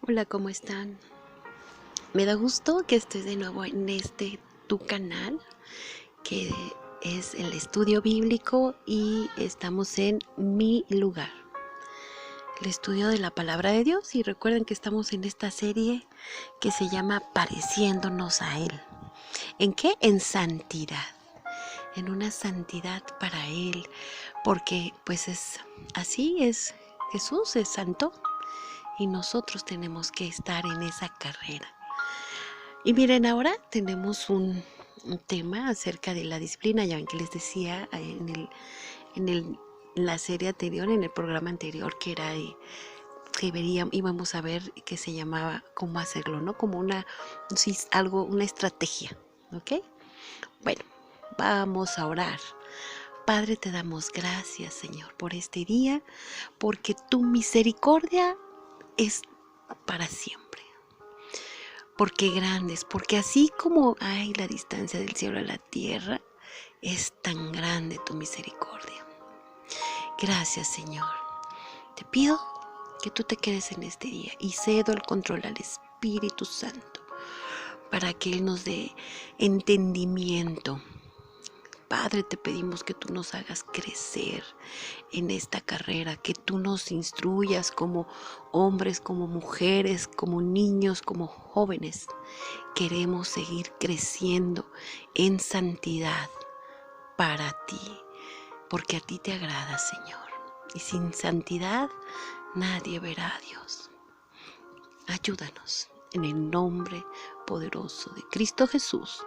Hola, ¿cómo están? Me da gusto que estés de nuevo en tu canal, que es el estudio bíblico y estamos en Mi Lugar, el estudio de la palabra de Dios. Y recuerden que estamos en esta serie que se llama Pareciéndonos a Él. ¿En qué? En santidad, en una santidad para Él, porque pues así es, Jesús es santo y nosotros tenemos que estar en esa carrera. Y miren, ahora tenemos un tema acerca de la disciplina. Ya ven que les decía en la serie anterior, en el programa anterior, que era íbamos a ver que se llamaba cómo hacerlo, ¿no? Como una estrategia, ¿ok? Bueno, vamos a orar. Padre, te damos gracias, Señor, por este día, porque tu misericordia es para siempre. Porque grandes, porque así como hay la distancia del cielo a la tierra, es tan grande tu misericordia. Gracias, Señor. Te pido que tú te quedes en este día y cedo el control al Espíritu Santo para que Él nos dé entendimiento. Padre, te pedimos que tú nos hagas crecer en esta carrera, que tú nos instruyas como hombres, como mujeres, como niños, como jóvenes. Queremos seguir creciendo en santidad para ti, porque a ti te agrada, Señor. Y sin santidad nadie verá a Dios. Ayúdanos en el nombre poderoso de Cristo Jesús.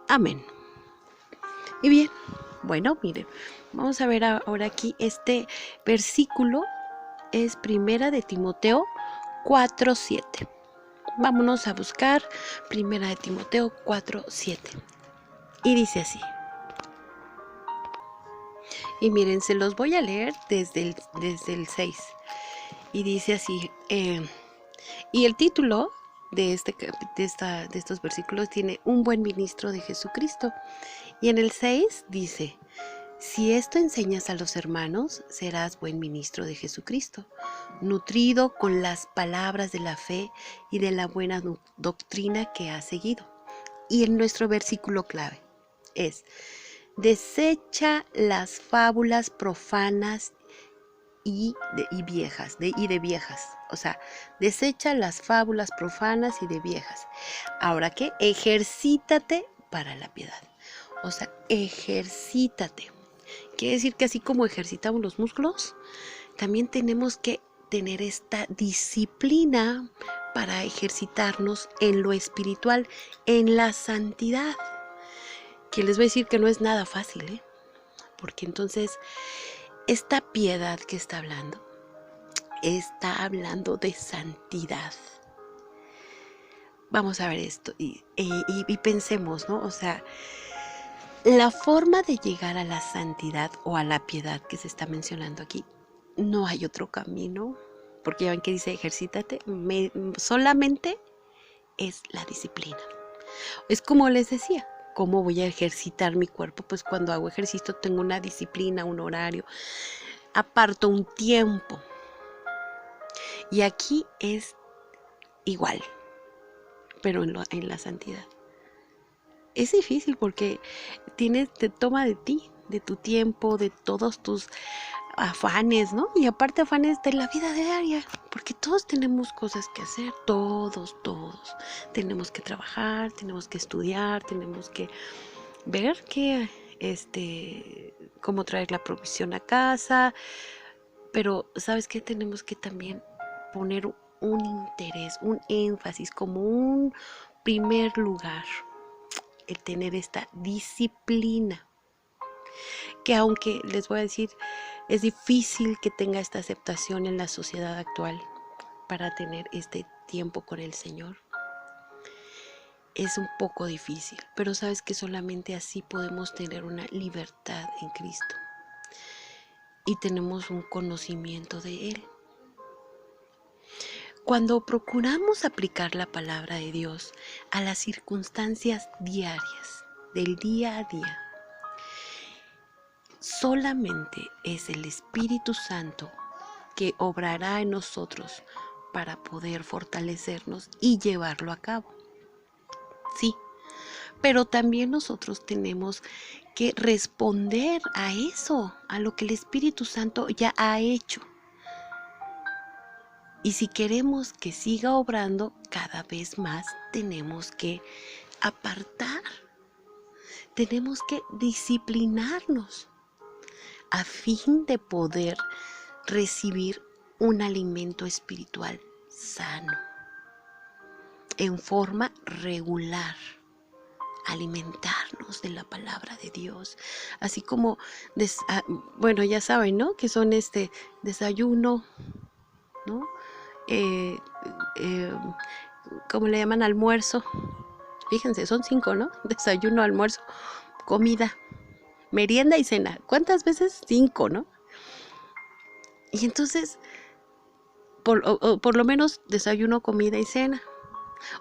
Amén. Y bien, bueno, miren, vamos a ver ahora aquí este versículo. Es primera de Timoteo 4:7. Vámonos a buscar primera de Timoteo 4:7. Y dice así. Y miren, se los voy a leer desde el 6. Y dice así, y el título de estos versículos tiene un buen ministro de Jesucristo. Y en el 6 dice, si esto enseñas a los hermanos, serás buen ministro de Jesucristo, nutrido con las palabras de la fe y de la buena doctrina que has seguido. Y en nuestro versículo clave es, desecha las fábulas profanas y de viejas. O sea, desecha las fábulas profanas y de viejas. Ahora, ¿qué? Ejercítate para la piedad. O sea, ejercítate. Quiere decir que así como ejercitamos los músculos, también tenemos que tener esta disciplina para ejercitarnos en lo espiritual, en la santidad. Que les voy a decir que no es nada fácil, ¿eh? Porque entonces esta piedad que está hablando de santidad. Vamos a ver esto y pensemos, ¿no? O sea, la forma de llegar a la santidad o a la piedad que se está mencionando aquí, no hay otro camino, porque ya ven que dice ejercítate, solamente es la disciplina. Es como les decía, ¿cómo voy a ejercitar mi cuerpo? Pues cuando hago ejercicio tengo una disciplina, un horario, aparto un tiempo. Y aquí es igual, pero en la santidad. Es difícil porque te toma de ti, de tu tiempo, de todos tus afanes, ¿no? Y aparte afanes de la vida diaria, porque todos tenemos cosas que hacer, todos. Tenemos que trabajar, tenemos que estudiar, tenemos que ver cómo traer la provisión a casa, pero ¿sabes qué? Tenemos que también poner un interés, un énfasis, como un primer lugar, el tener esta disciplina, que aunque les voy a decir, es difícil que tenga esta aceptación en la sociedad actual para tener este tiempo con el Señor. Es un poco difícil, pero sabes que solamente así podemos tener una libertad en Cristo y tenemos un conocimiento de Él. Cuando procuramos aplicar la palabra de Dios a las circunstancias diarias, del día a día, solamente es el Espíritu Santo que obrará en nosotros para poder fortalecernos y llevarlo a cabo. Sí, pero también nosotros tenemos que responder a eso, a lo que el Espíritu Santo ya ha hecho. Y si queremos que siga obrando, cada vez más tenemos que apartar, tenemos que disciplinarnos a fin de poder recibir un alimento espiritual sano, en forma regular, alimentarnos de la palabra de Dios, así como, bueno, ya saben, ¿no? Que son desayuno, ¿no? Eh, eh, ¿Cómo le llaman? Almuerzo. Fíjense, son 5, ¿no? Desayuno, almuerzo, comida, merienda y cena. ¿Cuántas veces? 5, ¿no? Y entonces, por lo menos desayuno, comida y cena.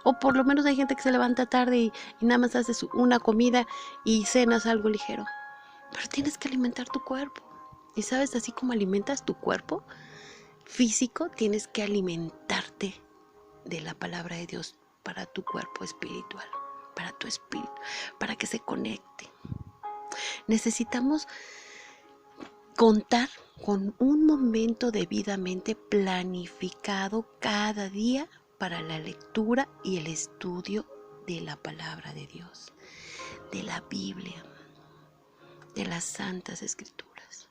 O por lo menos hay gente que se levanta tarde y nada más haces una comida y cenas algo ligero. Pero tienes que alimentar tu cuerpo. Y sabes, así como alimentas tu cuerpo físico, tienes que alimentarte de la palabra de Dios para tu cuerpo espiritual, para tu espíritu, para que se conecte. Necesitamos contar con un momento debidamente planificado cada día para la lectura y el estudio de la palabra de Dios, de la Biblia, de las Santas Escrituras.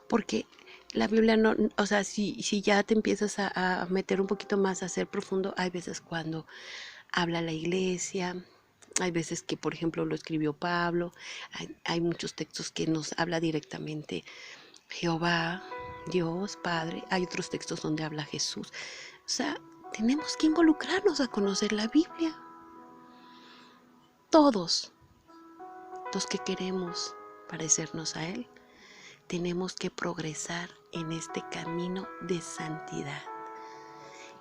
Porque la Biblia no, o sea, si ya te empiezas a meter un poquito más, a ser profundo, hay veces cuando habla la iglesia, hay veces que, por ejemplo, lo escribió Pablo, hay muchos textos que nos habla directamente Jehová, Dios, Padre, hay otros textos donde habla Jesús. O sea, tenemos que involucrarnos a conocer la Biblia. Todos los que queremos parecernos a Él, tenemos que progresar en este camino de santidad.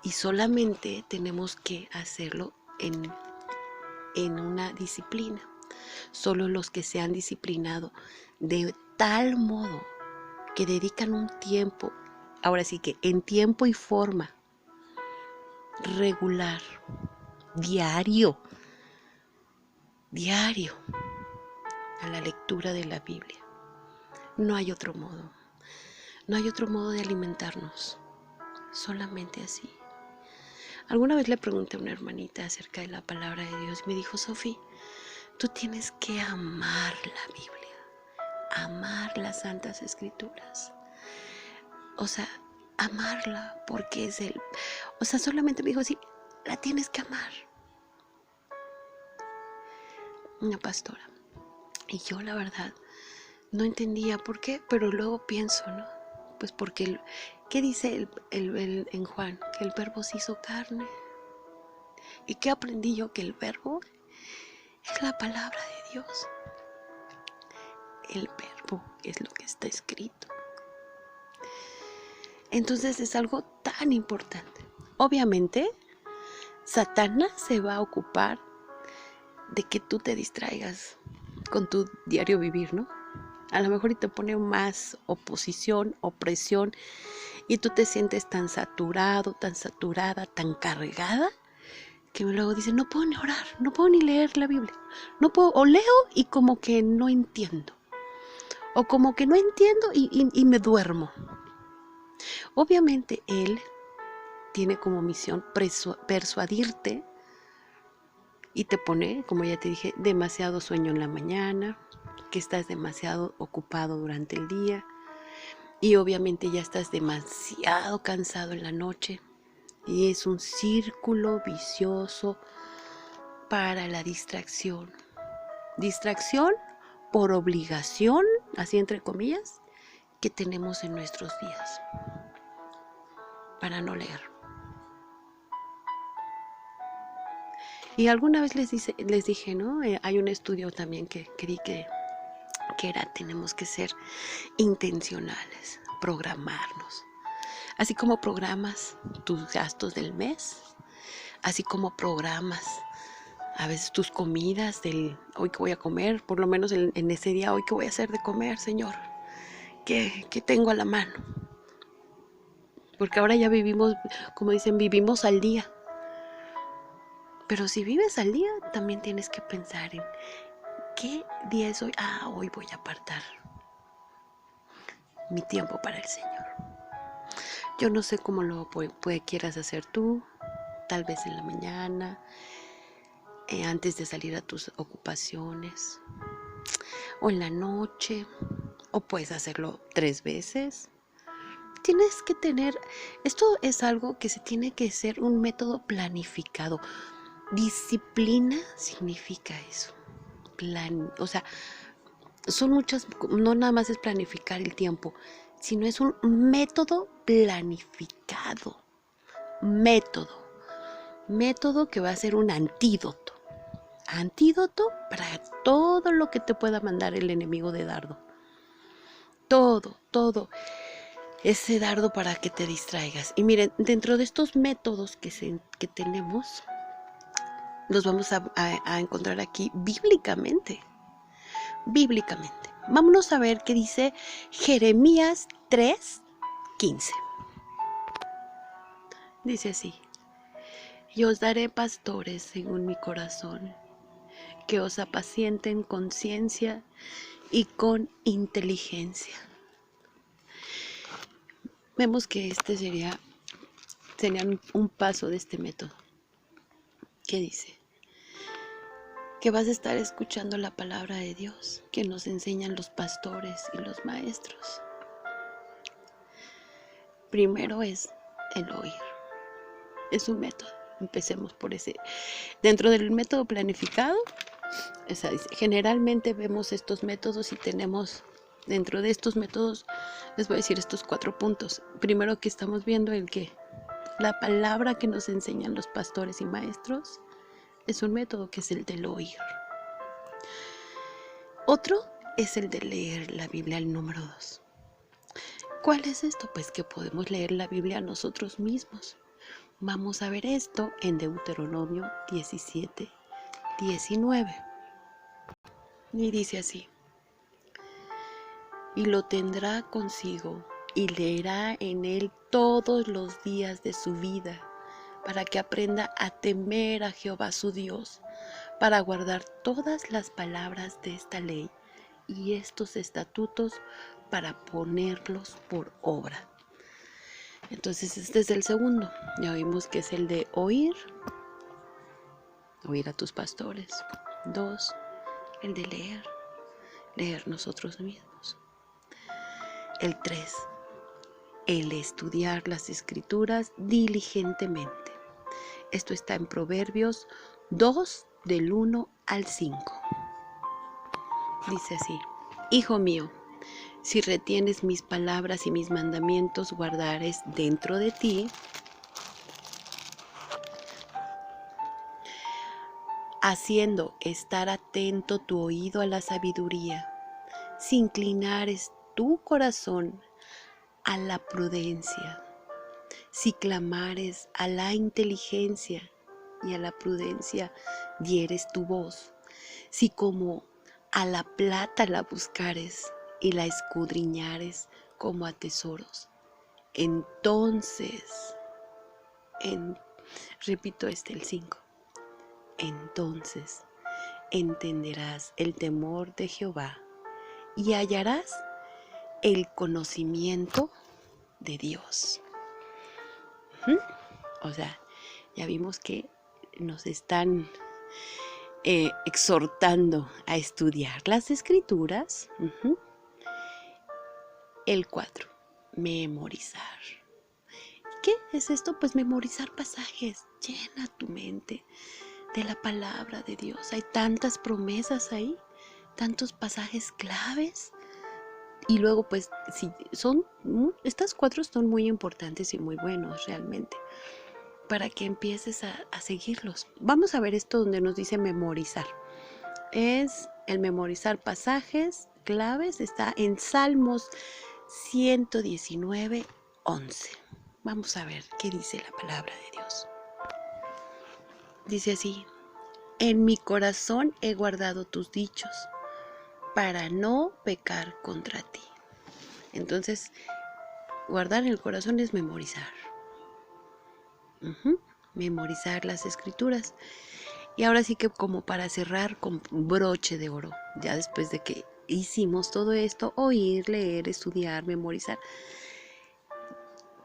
Y solamente tenemos que hacerlo en una disciplina. Solo los que se han disciplinado de tal modo que dedican un tiempo, ahora sí que en tiempo y forma, regular, diario, a la lectura de la Biblia. No hay otro modo. No hay otro modo de alimentarnos. Solamente así. Alguna vez le pregunté a una hermanita acerca de la palabra de Dios y me dijo, Sofi, tú tienes que amar la Biblia, amar las Santas Escrituras. O sea, amarla porque es o sea, solamente me dijo así, la tienes que amar. Una pastora. Y yo la verdad no entendía por qué, pero luego pienso, ¿no? Pues porque, ¿qué dice en Juan? Que el verbo se hizo carne. ¿Y qué aprendí yo? Que el verbo es la palabra de Dios. El verbo es lo que está escrito. Entonces es algo tan importante. Obviamente, Satanás se va a ocupar de que tú te distraigas con tu diario vivir, ¿no? A lo mejor y te pone más oposición, opresión, y tú te sientes tan saturado, tan saturada, tan cargada, que luego dices, no puedo ni orar, no puedo ni leer la Biblia, no puedo, o leo y como que no entiendo, o como que no entiendo y me duermo. Obviamente él tiene como misión persuadirte y te pone, como ya te dije, demasiado sueño en la mañana, que estás demasiado ocupado durante el día y obviamente ya estás demasiado cansado en la noche y es un círculo vicioso para la distracción. Distracción por obligación, así entre comillas, que tenemos en nuestros días para no leer. Y alguna vez les dije, ¿no? Hay un estudio también que di que era, tenemos que ser intencionales, programarnos. Así como programas tus gastos del mes, así como programas a veces tus comidas del hoy que voy a comer, por lo menos en ese día, hoy que voy a hacer de comer, Señor, ¿qué tengo a la mano? Porque ahora ya vivimos, como dicen, vivimos al día. Pero si vives al día, también tienes que pensar en qué día es hoy. Hoy voy a apartar mi tiempo para el Señor. Yo no sé cómo lo quieras hacer tú, tal vez en la mañana, antes de salir a tus ocupaciones, o en la noche, o puedes hacerlo 3 veces. Tienes que tener, esto es algo que se tiene que ser un método planificado. Disciplina significa eso. O sea, son muchas, no nada más es planificar el tiempo, sino es un método planificado. Método que va a ser un antídoto para todo lo que te pueda mandar el enemigo de dardo. Todo ese dardo para que te distraigas. Y miren, dentro de estos métodos que tenemos, los vamos a encontrar aquí bíblicamente. Vámonos a ver qué dice Jeremías 3:15. Dice así: y os daré pastores según mi corazón, que os apacienten con ciencia y con inteligencia. Vemos que este sería un paso de este método. ¿Qué dice? Que vas a estar escuchando la palabra de Dios que nos enseñan los pastores y los maestros. Primero es el oír. Es un método. Empecemos por ese. Dentro del método planificado, generalmente vemos estos métodos y tenemos dentro de estos métodos, les voy a decir estos 4 puntos. Primero, que estamos viendo el que la palabra que nos enseñan los pastores y maestros es un método que es el del oír. Otro es el de leer la Biblia, el número 2. ¿Cuál es esto? Pues que podemos leer la Biblia nosotros mismos. Vamos a ver esto en Deuteronomio 17:19. Y dice así: y lo tendrá consigo y leerá en él todos los días de su vida, para que aprenda a temer a Jehová su Dios, para guardar todas las palabras de esta ley y estos estatutos, para ponerlos por obra. Entonces este es el segundo. Ya vimos que es el de oír a tus pastores. 2, el de leer nosotros mismos. El 3, el estudiar las escrituras diligentemente. Esto está en Proverbios 2, del 1 al 5. Dice así: hijo mío, si retienes mis palabras y mis mandamientos guardares dentro de ti, haciendo estar atento tu oído a la sabiduría, si inclinares tu corazón a la prudencia, si clamares a la inteligencia y a la prudencia dieres tu voz, si como a la plata la buscares y la escudriñares como a tesoros, entonces, repito el 5, entonces entenderás el temor de Jehová y hallarás el conocimiento de Dios. O sea, ya vimos que nos están exhortando a estudiar las escrituras. El 4, memorizar. ¿Qué es esto? Pues memorizar pasajes. Llena tu mente de la palabra de Dios. Hay tantas promesas ahí, tantos pasajes claves. Y luego pues si estas 4 son muy importantes y muy buenos realmente, para que empieces a seguirlos. Vamos a ver esto donde nos dice memorizar. Es el memorizar pasajes claves, está en Salmos 119:11. Vamos a ver qué dice la palabra de Dios. Dice así: en mi corazón he guardado tus dichos, para no pecar contra ti. Entonces, guardar en el corazón es memorizar. Memorizar las escrituras. Y ahora sí que como para cerrar con broche de oro, ya después de que hicimos todo esto, oír, leer, estudiar, memorizar,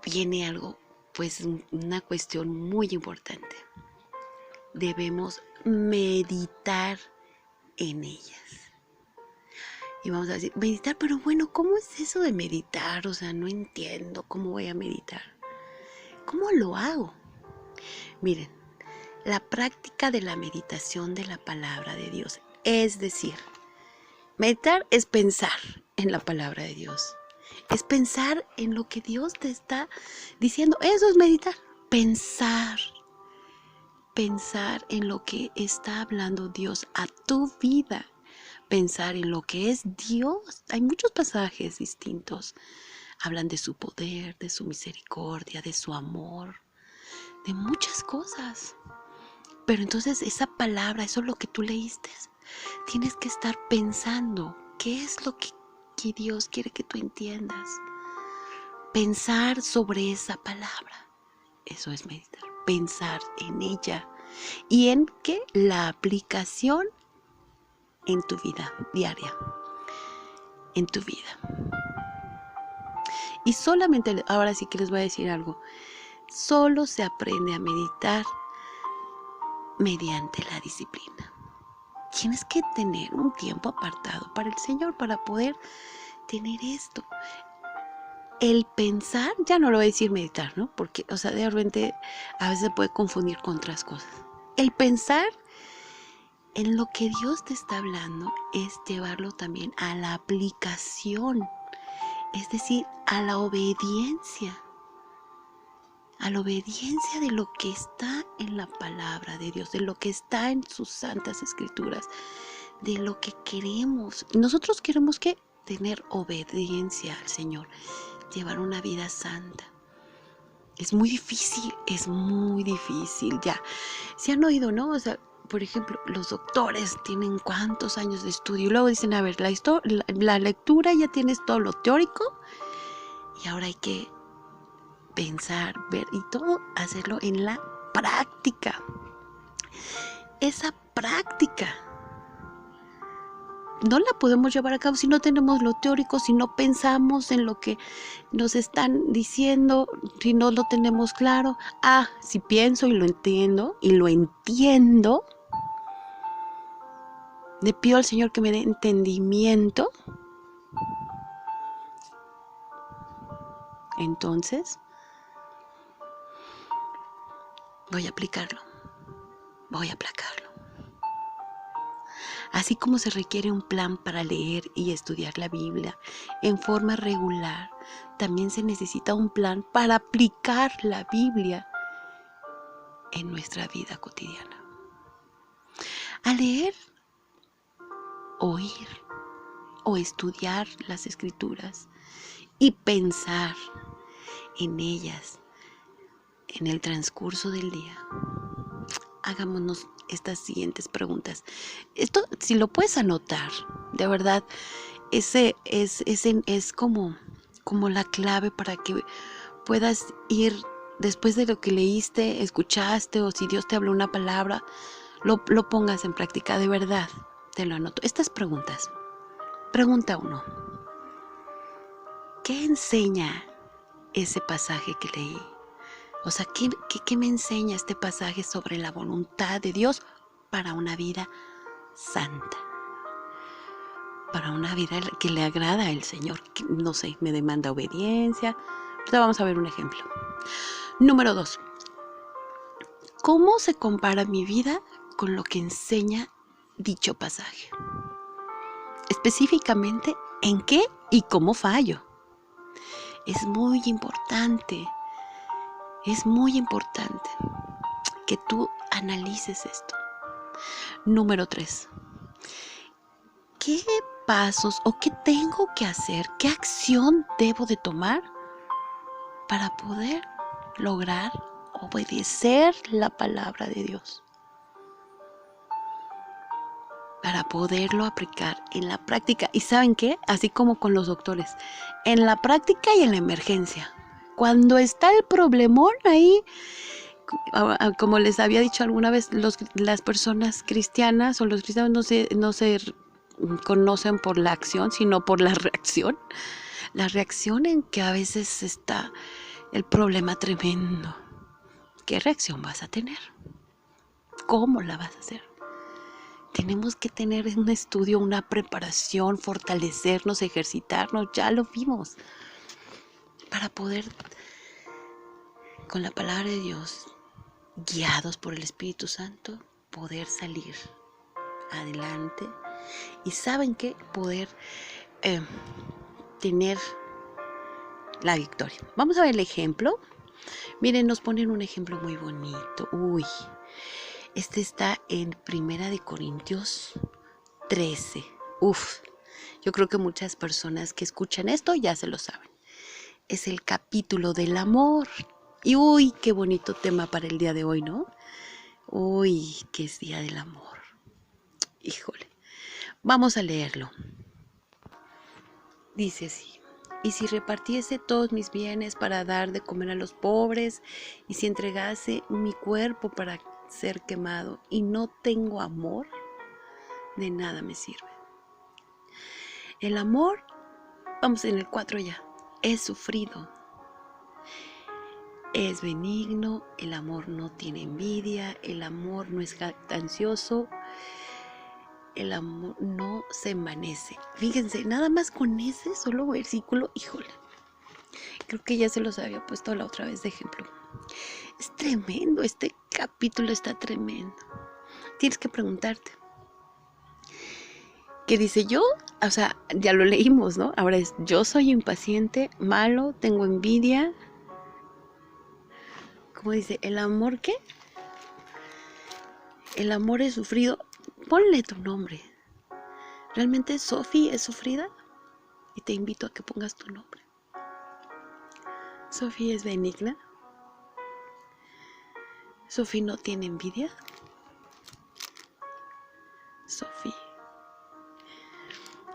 viene algo, pues una cuestión muy importante. Debemos meditar en ellas. Y vamos a decir, meditar, pero bueno, ¿cómo es eso de meditar? O sea, no entiendo cómo voy a meditar. ¿Cómo lo hago? Miren, la práctica de la meditación de la palabra de Dios, es decir, meditar es pensar en la palabra de Dios, es pensar en lo que Dios te está diciendo, eso es meditar, pensar en lo que está hablando Dios a tu vida, pensar en lo que es Dios. Hay muchos pasajes distintos, hablan de su poder, de su misericordia, de su amor, de muchas cosas. Pero entonces esa palabra, eso es lo que tú leíste, tienes que estar pensando qué es lo que Dios quiere que tú entiendas. Pensar sobre esa palabra, eso es meditar, pensar en ella. ¿Y en qué? La aplicación en tu vida diaria, en tu vida. Y solamente, ahora sí que les voy a decir algo, solo se aprende a meditar mediante la disciplina. Tienes que tener un tiempo apartado para el Señor para poder tener esto. El pensar, ya no lo voy a decir meditar, ¿no? Porque, o sea, de repente a veces se puede confundir con otras cosas. El pensar en lo que Dios te está hablando es llevarlo también a la aplicación, es decir, a la obediencia de lo que está en la palabra de Dios, de lo que está en sus santas escrituras, de lo que queremos. Nosotros queremos que tener obediencia al Señor, llevar una vida santa. Es muy difícil, ya. Se han oído, ¿no? O sea, por ejemplo, los doctores tienen cuántos años de estudio y luego dicen, a ver, la lectura ya tienes todo lo teórico y ahora hay que pensar, ver y todo, hacerlo en la práctica. Esa práctica no la podemos llevar a cabo si no tenemos lo teórico, si no pensamos en lo que nos están diciendo, si no lo tenemos claro. Si pienso y lo entiendo, le pido al Señor que me dé entendimiento, entonces voy a aplicarlo. Así como se requiere un plan para leer y estudiar la Biblia en forma regular, también se necesita un plan para aplicar la Biblia en nuestra vida cotidiana. Al leer, oír o estudiar las Escrituras y pensar en ellas en el transcurso del día, hagámonos estas siguientes preguntas. Esto, si lo puedes anotar, de verdad, ese es como la clave para que puedas ir después de lo que leíste, escuchaste, o si Dios te habló una palabra, lo pongas en práctica. De verdad, te lo anoto. Estas preguntas. Pregunta 1. ¿Qué enseña ese pasaje que leí? O sea, ¿qué me enseña este pasaje sobre la voluntad de Dios para una vida santa? Para una vida que le agrada al Señor, que, no sé, me demanda obediencia. Ahorita vamos a ver un ejemplo. Número 2. ¿Cómo se compara mi vida con lo que enseña dicho pasaje? Específicamente, ¿en qué y cómo fallo? Es muy importante que tú analices esto. Número 3. ¿Qué pasos o qué tengo que hacer? ¿Qué acción debo de tomar para poder lograr obedecer la palabra de Dios? Para poderlo aplicar en la práctica. ¿Y saben qué? Así como con los doctores, en la práctica y en la emergencia. cuando está el problemón ahí, como les había dicho alguna vez, las personas cristianas o los cristianos no se conocen por la acción, sino por la reacción. La reacción en que a veces está el problema tremendo. ¿Qué reacción vas a tener? ¿Cómo la vas a hacer? Tenemos que tener un estudio, una preparación, fortalecernos, ejercitarnos, ya lo vimos, para poder, con la palabra de Dios, guiados por el Espíritu Santo, poder salir adelante y ¿saben qué? Poder tener la victoria. Vamos a ver el ejemplo. Miren, nos ponen un ejemplo muy bonito. Este está en 1 Corintios 13. Yo creo que muchas personas que escuchan esto ya se lo saben. Es el capítulo del amor. Y qué bonito tema para el día de hoy, ¿no? Que es día del amor. Híjole. Vamos a leerlo. Dice así: y si repartiese todos mis bienes para dar de comer a los pobres, y si entregase mi cuerpo para ser quemado, y no tengo amor, de nada me sirve. El amor, vamos en el 4 ya, es sufrido, es benigno, el amor no tiene envidia, el amor no es jactancioso, el amor no se envanece. Fíjense, nada más con ese solo versículo, híjole, creo que ya se los había puesto la otra vez de ejemplo. Es tremendo, este capítulo está tremendo. Tienes que preguntarte, ¿qué dice yo? O sea, ya lo leímos, ¿no? Ahora es: yo soy impaciente, malo, tengo envidia. ¿Cómo dice? ¿El amor qué? El amor es sufrido. Ponle tu nombre. ¿Realmente Sofi es sufrida? Y te invito a que pongas tu nombre. ¿Sofi es benigna? ¿Sofi no tiene envidia? Sofi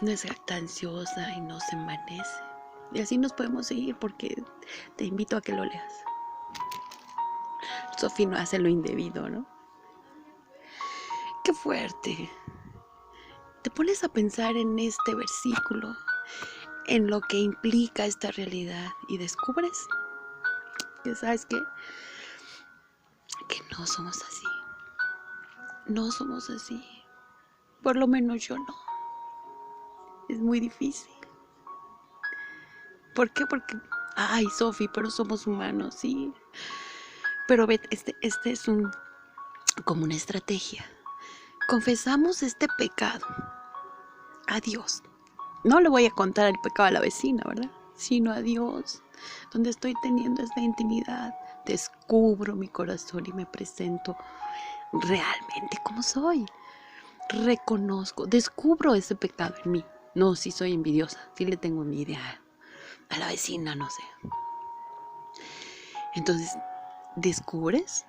no es jactanciosa y no se envanece. Y así nos podemos seguir, porque te invito a que lo leas. Sofi no hace lo indebido, ¿no? ¡Qué fuerte! Te pones a pensar en este versículo, en lo que implica esta realidad, y descubres que, ¿sabes qué? Que no somos así. No somos así. Por lo menos yo no. Es muy difícil. ¿Por qué? Porque, Sofi, pero somos humanos, sí. Pero ve, este es como una estrategia. Confesamos este pecado a Dios. No le voy a contar el pecado a la vecina, ¿verdad? Sino a Dios, donde estoy teniendo esta intimidad. Descubro mi corazón y me presento realmente como soy. Reconozco, descubro ese pecado en mí. No, sí soy envidiosa, sí le tengo envidia a la vecina, no sé. Entonces, descubres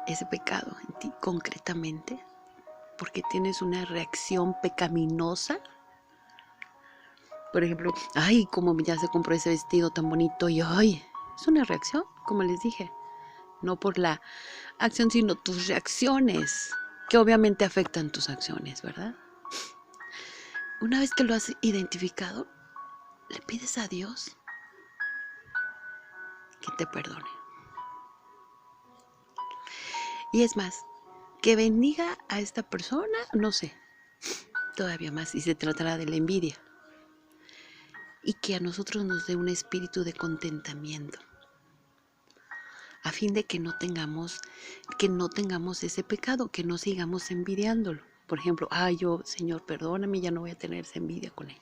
ese pecado en ti concretamente, porque tienes una reacción pecaminosa. Por ejemplo, como ya se compró ese vestido tan bonito, y es una reacción, como les dije, no por la acción, sino tus reacciones, que obviamente afectan tus acciones, ¿verdad? Una vez que lo has identificado, le pides a Dios que te perdone. Y es más, que bendiga a esta persona, no sé, todavía más, si se tratará de la envidia. Y que a nosotros nos dé un espíritu de contentamiento, a fin de que no tengamos ese pecado, que no sigamos envidiándolo. Por ejemplo, yo, Señor, perdóname, ya no voy a tener esa envidia con ella.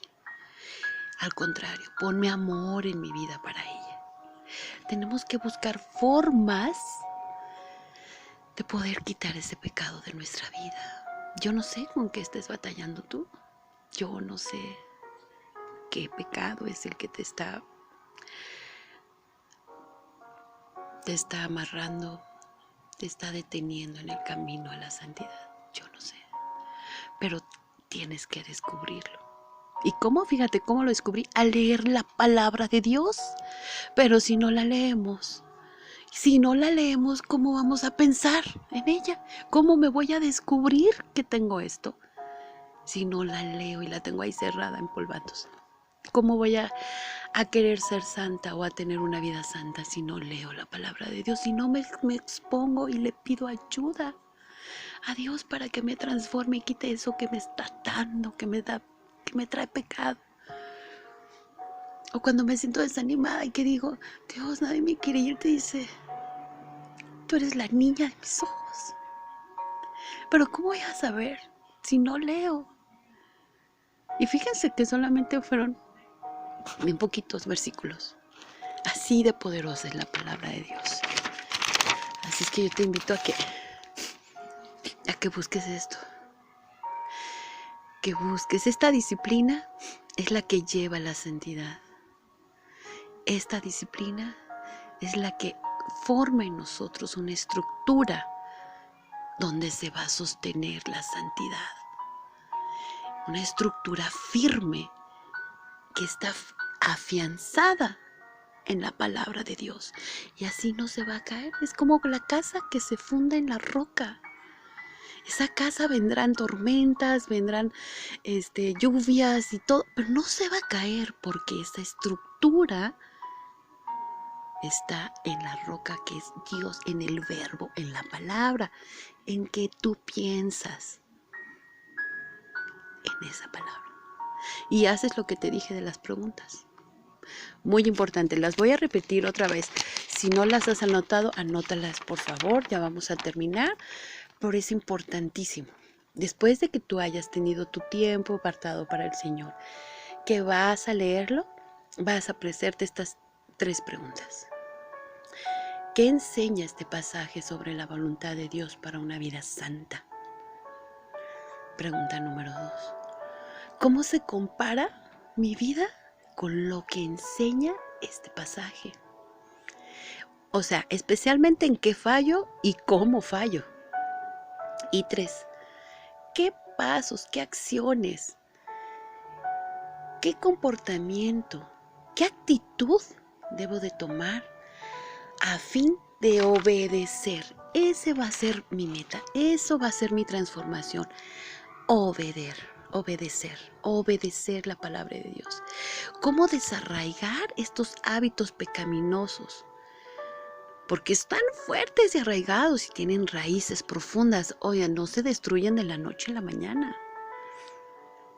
Al contrario, ponme amor en mi vida para ella. Tenemos que buscar formas de poder quitar ese pecado de nuestra vida. Yo no sé con qué estés batallando tú. Yo no sé qué pecado es el que te está amarrando, te está deteniendo en el camino a la santidad. Yo no sé, pero tienes que descubrirlo. ¿Y cómo? Fíjate cómo lo descubrí al leer la palabra de Dios. Pero si no la leemos, ¿cómo vamos a pensar en ella? ¿Cómo me voy a descubrir que tengo esto? Si no la leo y la tengo ahí cerrada, empolvándose. ¿Cómo voy a querer ser santa o a tener una vida santa si no leo la palabra de Dios? Si no me expongo y le pido ayuda a Dios para que me transforme y quite eso que me está atando, que me trae pecado. O cuando me siento desanimada y que digo, Dios, nadie me quiere, y Él te dice, tú eres la niña de mis ojos. Pero ¿cómo voy a saber si no leo? Y fíjense que solamente fueron bien poquitos versículos. Así de poderosa es la palabra de Dios. Así es que yo te invito a que busques esto. Que busques esta disciplina, es la que lleva a la santidad. Esta disciplina es la que forma en nosotros una estructura donde se va a sostener la santidad. Una estructura firme que está afianzada en la palabra de Dios. Y así no se va a caer. Es como la casa que se funda en la roca. Esa casa vendrán tormentas, vendrán lluvias y todo, pero no se va a caer porque esa estructura está en la roca que es Dios, en el verbo, en la palabra, en que tú piensas en esa palabra. Y haces lo que te dije de las preguntas. Muy importante, las voy a repetir otra vez. Si no las has anotado, anótalas por favor, ya vamos a terminar, pero es importantísimo. Después de que tú hayas tenido tu tiempo apartado para el Señor, que vas a leerlo, vas a hacerte estas 3 preguntas. ¿Qué enseña este pasaje sobre la voluntad de Dios para una vida santa? Pregunta número 2. ¿Cómo se compara mi vida con lo que enseña este pasaje? O sea, especialmente en qué fallo y cómo fallo. Y 3. ¿Qué pasos, qué acciones, qué comportamiento, qué actitud debo de tomar a fin de obedecer? Ese va a ser mi meta, eso va a ser mi transformación. Obedecer la palabra de Dios. ¿Cómo desarraigar estos hábitos pecaminosos? Porque están fuertes y arraigados y tienen raíces profundas. Oye, no se destruyen de la noche a la mañana.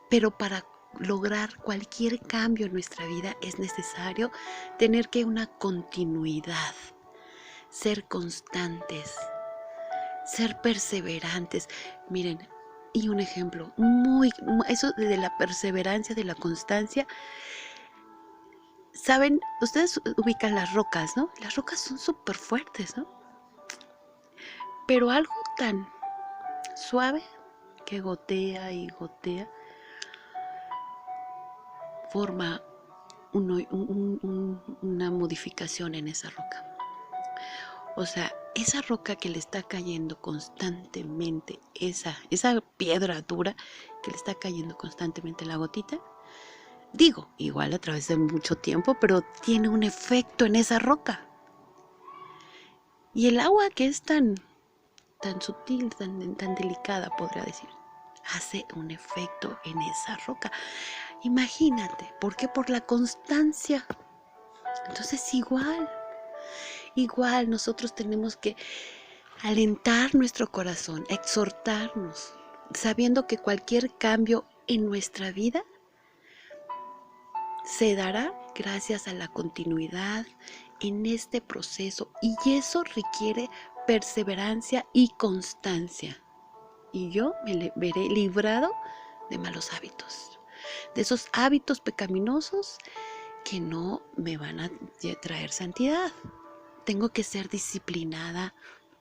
Pero para lograr cualquier cambio en nuestra vida es necesario tener una continuidad, ser constantes, ser perseverantes. Miren, y un ejemplo, eso de la perseverancia, de la constancia. Saben, ustedes ubican las rocas, ¿no? Las rocas son súper fuertes, ¿no? Pero algo tan suave que gotea y gotea forma una modificación en esa roca. O sea, esa roca que le está cayendo constantemente, esa piedra dura que le está cayendo constantemente la gotita, digo, igual a través de mucho tiempo, pero tiene un efecto en esa roca. Y el agua, que es tan sutil, tan delicada, podría decir, hace un efecto en esa roca. Imagínate, ¿por qué? Por la constancia. Entonces igual nosotros tenemos que alentar nuestro corazón, exhortarnos, sabiendo que cualquier cambio en nuestra vida se dará gracias a la continuidad en este proceso, y eso requiere perseverancia y constancia. Y yo me veré librado de malos hábitos, de esos hábitos pecaminosos que no me van a traer santidad. Tengo que ser disciplinada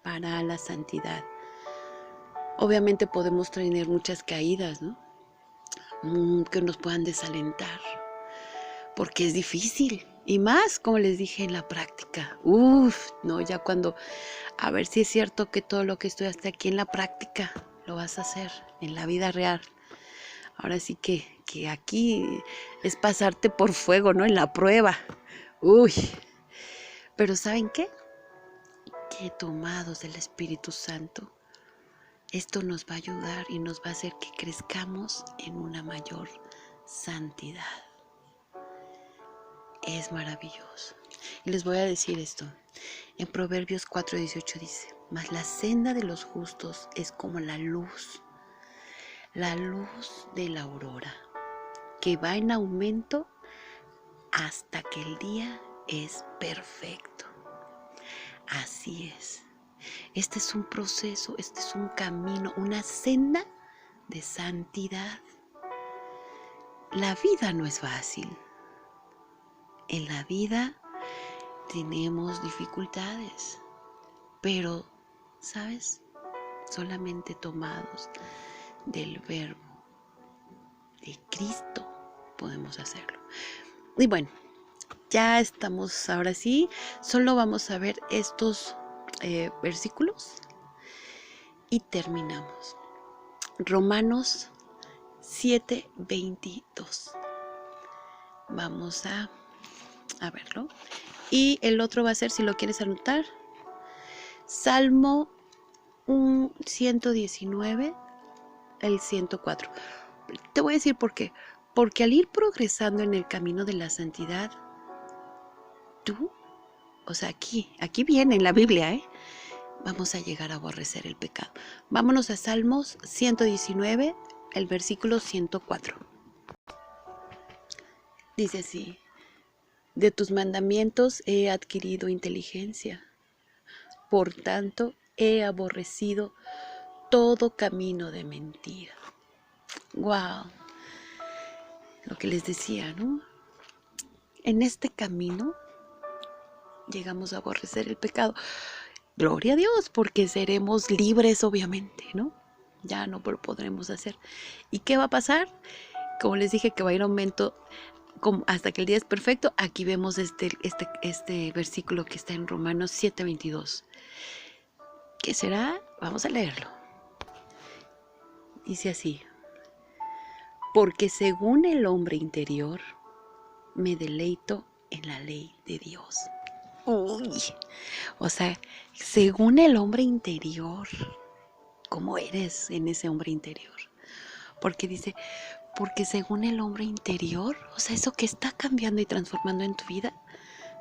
para la santidad. Obviamente podemos tener muchas caídas, ¿no? Que nos puedan desalentar, porque es difícil. Y más, como les dije, en la práctica. No, ya cuando, a ver si es cierto que todo lo que estoy hasta aquí en la práctica, lo vas a hacer en la vida real. Ahora sí que que aquí es pasarte por fuego, ¿no? En la prueba. Uy. Pero ¿saben qué? Que tomados del Espíritu Santo, esto nos va a ayudar y nos va a hacer que crezcamos en una mayor santidad. Es maravilloso. Y les voy a decir esto. En Proverbios 4:18 dice: mas la senda de los justos es como la luz de la aurora, que va en aumento hasta que el día es perfecto. Así es. Este es un proceso, este es un camino, una senda de santidad. La vida no es fácil. En la vida tenemos dificultades, pero, ¿sabes? Solamente tomados del verbo de Cristo podemos hacerlo. Y bueno, ya estamos, ahora sí, solo vamos a ver estos versículos y terminamos. Romanos 7:22. Vamos a verlo. Y el otro va a ser, si lo quieres anotar, Salmo 119, el 104. Te voy a decir por qué. Porque al ir progresando en el camino de la santidad, tú, o sea, aquí viene en la Biblia, vamos a llegar a aborrecer el pecado. Vámonos a Salmos 119, el versículo 104. Dice así: de tus mandamientos he adquirido inteligencia, por tanto he aborrecido todo camino de mentira. Wow, lo que les decía, ¿no? En este camino llegamos a aborrecer el pecado. Gloria a Dios, porque seremos libres, obviamente, ¿no? Ya no lo podremos hacer. ¿Y qué va a pasar? Como les dije, que va a ir aumento hasta que el día es perfecto. Aquí vemos este versículo que está en Romanos 7:22. ¿Qué será? Vamos a leerlo. Dice así: porque según el hombre interior, me deleito en la ley de Dios. Uy, o sea, según el hombre interior, ¿cómo eres en ese hombre interior? Porque dice, porque según el hombre interior, o sea, eso que está cambiando y transformando en tu vida,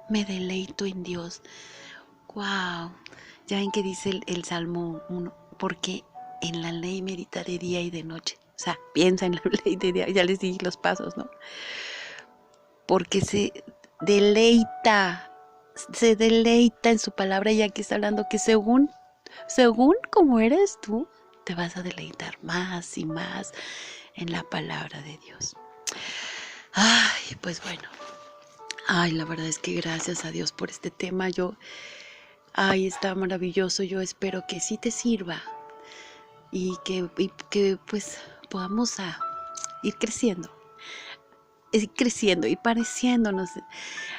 me deleito en Dios. Wow, ya ven que dice el Salmo 1, porque en la ley medita de día y de noche. O sea, piensa en la ley de día, ya les di los pasos, ¿no? Porque se deleita en su palabra, y aquí está hablando que según como eres tú, te vas a deleitar más y más en la palabra de Dios. Ay, pues bueno. Ay, la verdad es que gracias a Dios por este tema. Está maravilloso. Yo espero que sí te sirva y que pues podamos ir creciendo y pareciéndonos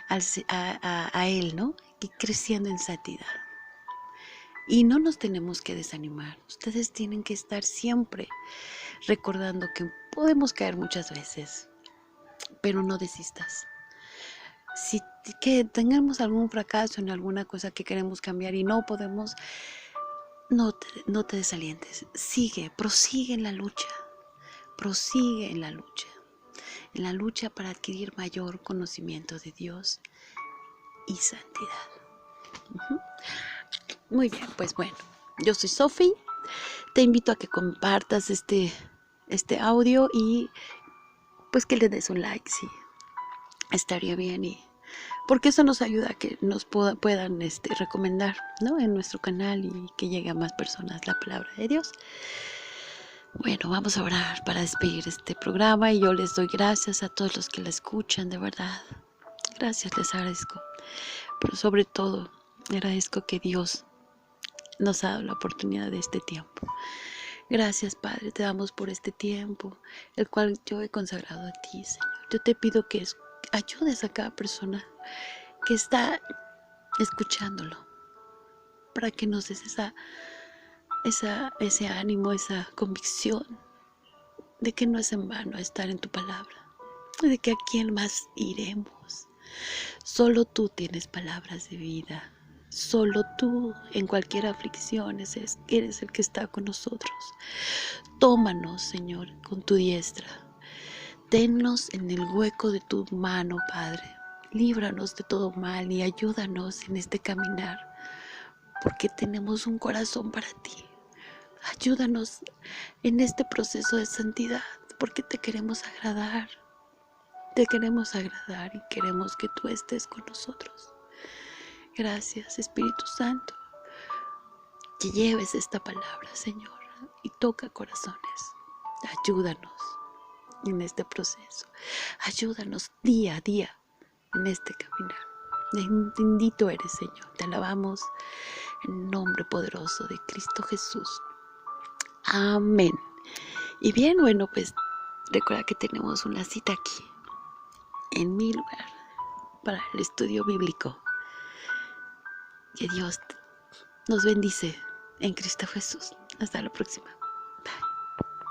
a Él, ¿no? Y creciendo en santidad. Y no nos tenemos que desanimar. Ustedes tienen que estar siempre recordando que podemos caer muchas veces, pero no desistas. Si que tengamos algún fracaso en alguna cosa que queremos cambiar y no podemos, no te desalientes. Prosigue en la lucha. Prosigue en la lucha para adquirir mayor conocimiento de Dios y santidad. Muy bien, pues bueno, yo soy Sophie. Te invito a que compartas este audio y pues que le des un like, sí, estaría bien, y porque eso nos ayuda a que nos puedan recomendar, ¿no? En nuestro canal, y que llegue a más personas la palabra de Dios. Bueno, vamos a orar para despedir este programa, y yo les doy gracias a todos los que la escuchan, de verdad. Gracias, les agradezco. Pero sobre todo, agradezco que Dios nos ha dado la oportunidad de este tiempo. Gracias, Padre, te damos por este tiempo, el cual yo he consagrado a ti, Señor. Yo te pido que ayudes a cada persona que está escuchándolo, para que nos des ese ánimo, esa convicción de que no es en vano estar en tu palabra, de que a quién más iremos. Solo tú tienes palabras de vida. Solo tú en cualquier aflicción eres el que está con nosotros. Tómanos, Señor, con tu diestra. Tennos en el hueco de tu mano, Padre. Líbranos de todo mal y ayúdanos en este caminar, porque tenemos un corazón para ti. Ayúdanos en este proceso de santidad, porque te queremos agradar. Te queremos agradar y queremos que tú estés con nosotros. Gracias, Espíritu Santo, que lleves esta palabra, Señor, y toca corazones. Ayúdanos en este proceso. Ayúdanos día a día en este caminar. Bendito eres, Señor. Te alabamos en el nombre poderoso de Cristo Jesús. Amén. Y bien, bueno, pues recuerda que tenemos una cita aquí, en mi lugar, para el estudio bíblico. Que Dios nos bendice en Cristo Jesús. Hasta la próxima.